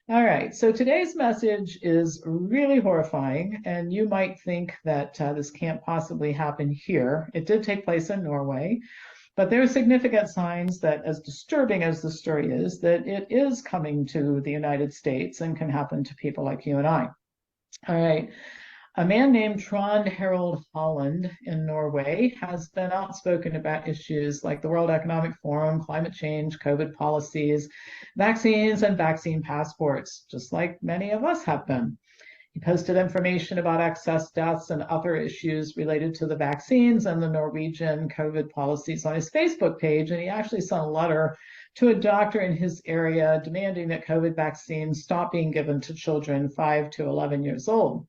All right, so today's message is really horrifying, and you might think that this can't possibly happen here. It did take place in Norway, but there are significant signs that, as disturbing as the story is, that it is coming to the United States and can happen to people like you and I. All right, a man named Trond Harald Holland in Norway has been outspoken about issues like the World Economic Forum, climate change, COVID policies, vaccines, and vaccine passports, just like many of us have been. He posted information about excess deaths and other issues related to the vaccines and the Norwegian COVID policies on his Facebook page. And he actually sent a letter to a doctor in his area demanding that COVID vaccines stop being given to children 5 to 11 years old.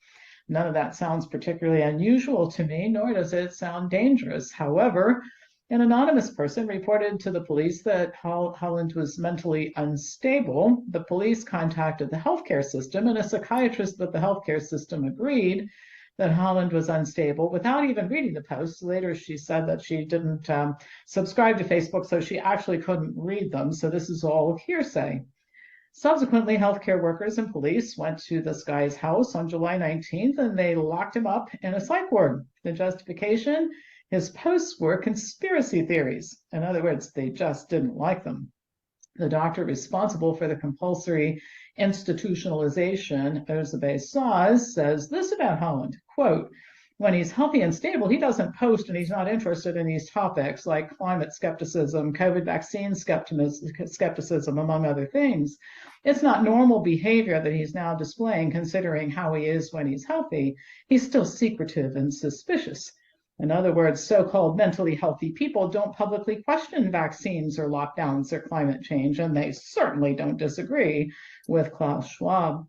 None of that sounds particularly unusual to me, nor does it sound dangerous. However, an anonymous person reported to the police that Holland was mentally unstable. The police contacted the healthcare system, and a psychiatrist with the healthcare system agreed that Holland was unstable without even reading the posts. Later, she said that she didn't subscribe to Facebook, so she actually couldn't read them. So this is all hearsay. Subsequently, healthcare workers and police went to this guy's house on July 19th and they locked him up in a psych ward. The justification? His posts were conspiracy theories. In other words, they just didn't like them. The doctor responsible for the compulsory institutionalization, Ozebe Saz, says this about Holland, quote, when he's healthy and stable, he doesn't post and he's not interested in these topics like climate skepticism, COVID vaccine skepticism, among other things. It's not normal behavior that he's now displaying considering how he is when he's healthy. He's still secretive and suspicious. In other words, so-called mentally healthy people don't publicly question vaccines or lockdowns or climate change, and they certainly don't disagree with Klaus Schwab.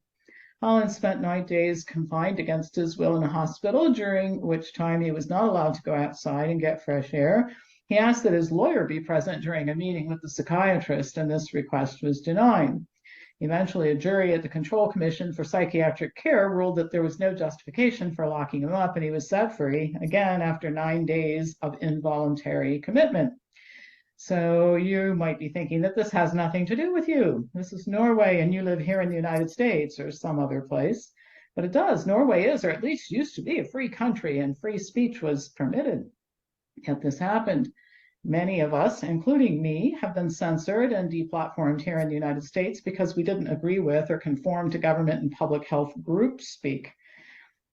Holland spent 9 days confined against his will in a hospital, during which time he was not allowed to go outside and get fresh air. He asked that his lawyer be present during a meeting with the psychiatrist, and this request was denied. Eventually, a jury at the Control Commission for Psychiatric Care ruled that there was no justification for locking him up, and he was set free, again, after 9 days of involuntary commitment. So you might be thinking that this has nothing to do with you. This is Norway and you live here in the United States or some other place. But it does. Norway is, or at least used to be, a free country and free speech was permitted. Yet this happened. Many of us, including me, have been censored and deplatformed here in the United States because we didn't agree with or conform to government and public health group speak.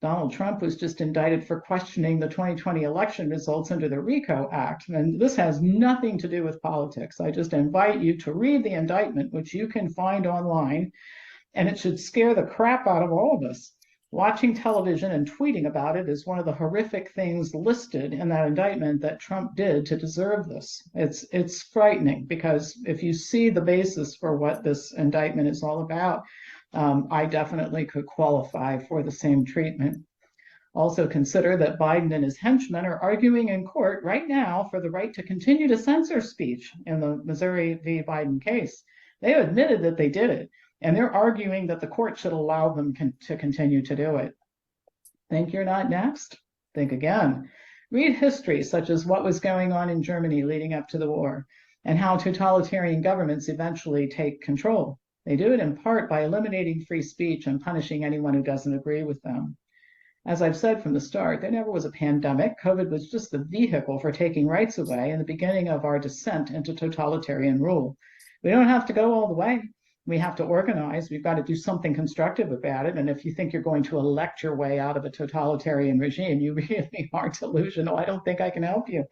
Donald Trump was just indicted for questioning the 2020 election results under the RICO Act. And this has nothing to do with politics. I just invite you to read the indictment, which you can find online, and it should scare the crap out of all of us. Watching television and tweeting about it is one of the horrific things listed in that indictment that Trump did to deserve this. It's frightening because if you see the basis for what this indictment is all about, I definitely could qualify for the same treatment. Also consider that Biden and his henchmen are arguing in court right now for the right to continue to censor speech in the Missouri v. Biden case. They admitted that they did it, and they're arguing that the court should allow them to continue to do it. Think you're not next? Think again. Read history, such as what was going on in Germany leading up to the war, and how totalitarian governments eventually take control. They do it in part by eliminating free speech and punishing anyone who doesn't agree with them. As I've said from the start, there never was a pandemic. COVID was just the vehicle for taking rights away and the beginning of our descent into totalitarian rule. We don't have to go all the way. We have to organize. We've got to do something constructive about it. And if you think you're going to elect your way out of a totalitarian regime, you really are delusional. I don't think I can help you.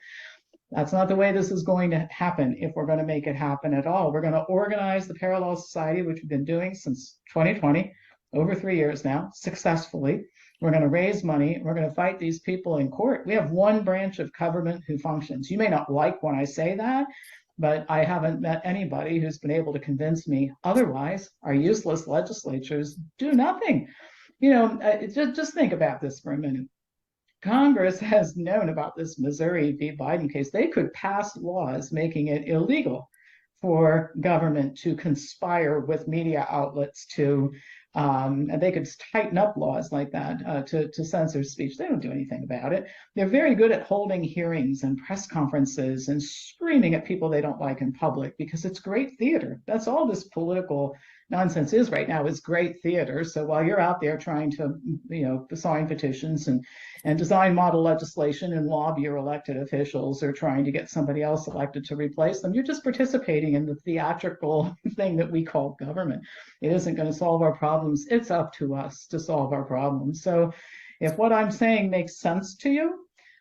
That's not the way this is going to happen if we're going to make it happen at all. We're going to organize the parallel society, which we've been doing since 2020, over 3 years now, successfully. We're going to raise money. We're going to fight these people in court. We have one branch of government who functions. You may not like when I say that, but I haven't met anybody who's been able to convince me otherwise. Our useless legislatures do nothing. Just think about this for a minute. Congress has known about this Missouri v. Biden case. They could pass laws making it illegal for government to conspire with media outlets to And they could tighten up laws like that to censor speech. They don't do anything about it. They're very good at holding hearings and press conferences and screaming at people they don't like in public because it's great theater. That's all this political nonsense is right now, is great theater. So while you're out there trying to, sign petitions and design model legislation and lobby your elected officials or trying to get somebody else elected to replace them, you're just participating in the theatrical thing that we call government. It isn't going to solve our problems. It's up to us to solve our problems. So if what I'm saying makes sense to you,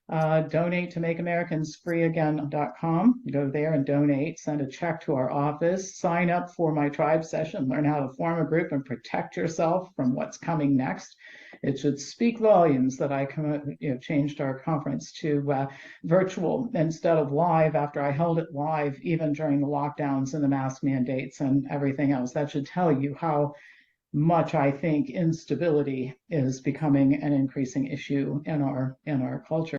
donate to makeamericans.freeagain.com. Go there and donate, send a check to our office, sign up for my tribe session, learn how to form a group and protect yourself from what's coming next. It should speak volumes that I changed our conference to virtual instead of live after I held it live, even during the lockdowns and the mask mandates and everything else. That should tell you how much I think instability is becoming an increasing issue in our culture.